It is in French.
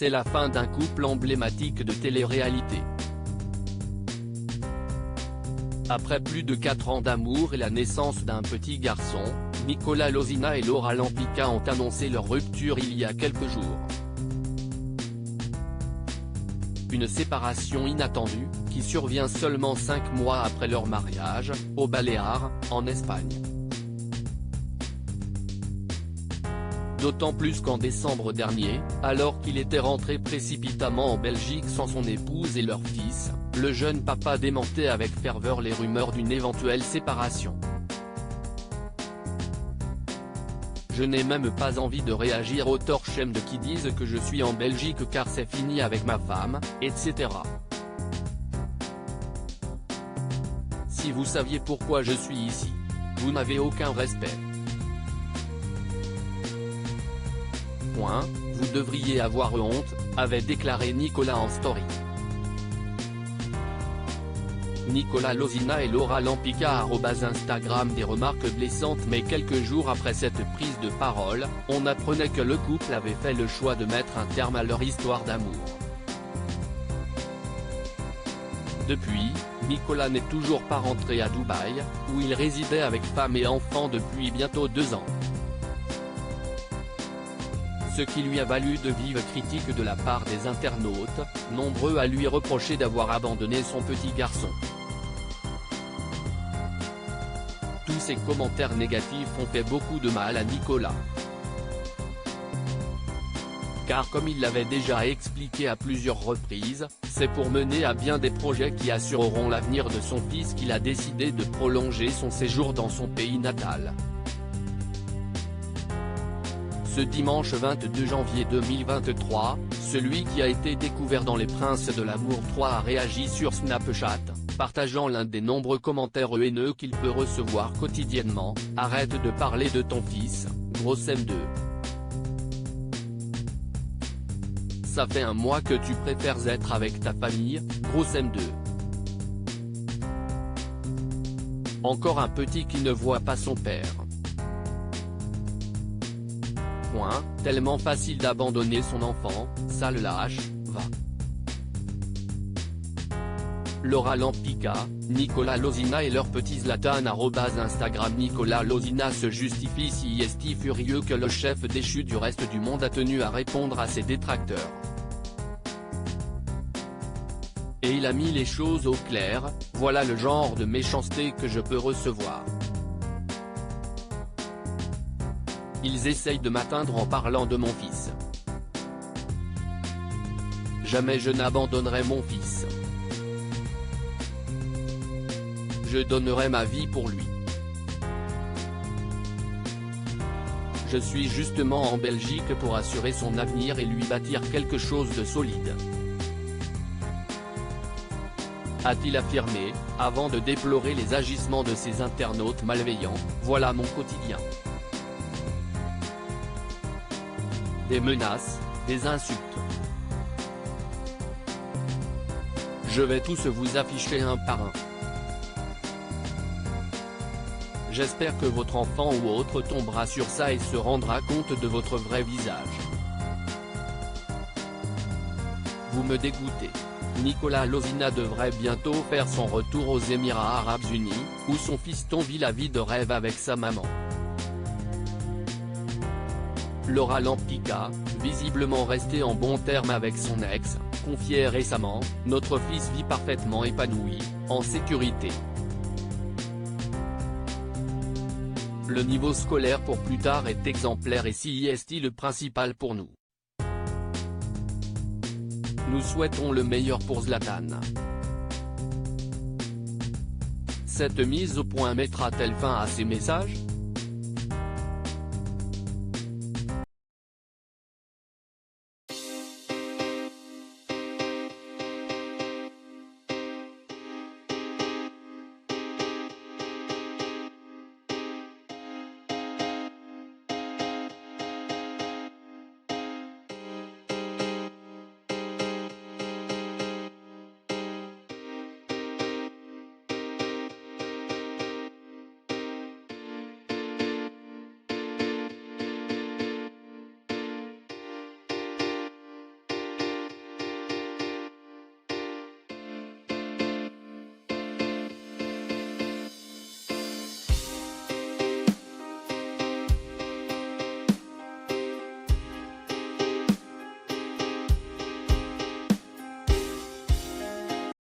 c'est la fin d'un couple emblématique de télé-réalité. Après plus de 4 ans d'amour et la naissance d'un petit garçon, Nicolas Lozina et Laura Lampica ont annoncé leur rupture il y a quelques jours. Une séparation inattendue, qui survient seulement 5 mois après leur mariage, aux Baléares, en Espagne. D'autant plus qu'en décembre dernier, alors qu'il était rentré précipitamment en Belgique sans son épouse et leur fils, le jeune papa démentait avec ferveur les rumeurs d'une éventuelle séparation. Je n'ai même pas envie de réagir aux torchèmes de qui disent que je suis en Belgique car c'est fini avec ma femme, etc. Si vous saviez pourquoi je suis ici, vous n'avez aucun respect. Vous devriez avoir honte, avait déclaré Nicolas en story. Nicolas Lozina et Laura Lampica @Instagram. Des remarques blessantes. Mais quelques jours après cette prise de parole, on apprenait que le couple avait fait le choix de mettre un terme à leur histoire d'amour. Depuis, Nicolas n'est toujours pas rentré à Dubaï, où il résidait avec femme et enfants depuis bientôt 2 ans. Ce qui lui a valu de vives critiques de la part des internautes, nombreux à lui reprocher d'avoir abandonné son petit garçon. Tous ces commentaires négatifs ont fait beaucoup de mal à Nicolas. Car comme il l'avait déjà expliqué à plusieurs reprises, c'est pour mener à bien des projets qui assureront l'avenir de son fils qu'il a décidé de prolonger son séjour dans son pays natal. Ce dimanche 22 janvier 2023, celui qui a été découvert dans Les Princes de l'Amour 3 a réagi sur Snapchat, partageant l'un des nombreux commentaires haineux qu'il peut recevoir quotidiennement: « Arrête de parler de ton fils, gros M2. Ça fait un mois que tu préfères être avec ta famille, gros M2. Encore un petit qui ne voit pas son père. Tellement facile d'abandonner son enfant, ça le lâche, va. » Laura Lampica, Nicolas Lozina et leur petit Zlatan @Instagram. Nicolas Lozina se justifie si est furieux que le chef déchu du reste du monde a tenu à répondre à ses détracteurs. Et il a mis les choses au clair: « Voilà le genre de méchanceté que je peux recevoir. Ils essayent de m'atteindre en parlant de mon fils. Jamais je n'abandonnerai mon fils. Je donnerai ma vie pour lui. Je suis justement en Belgique pour assurer son avenir et lui bâtir quelque chose de solide. » A-t-il affirmé, avant de déplorer les agissements de ces internautes malveillants. « Voilà mon quotidien. Des menaces, des insultes. Je vais tous vous afficher un par un. J'espère que votre enfant ou autre tombera sur ça et se rendra compte de votre vrai visage. Vous me dégoûtez. » Nicolas Lozina devrait bientôt faire son retour aux Émirats Arabes Unis, où son fiston vit la vie de rêve avec sa maman. Laura Lampica, visiblement restée en bons termes avec son ex, confiait récemment: « Notre fils vit parfaitement épanoui, en sécurité. Le niveau scolaire pour plus tard est exemplaire et c'est le principal pour nous. Nous souhaitons le meilleur pour Zlatan. » Cette mise au point mettra-t-elle fin à ces messages ?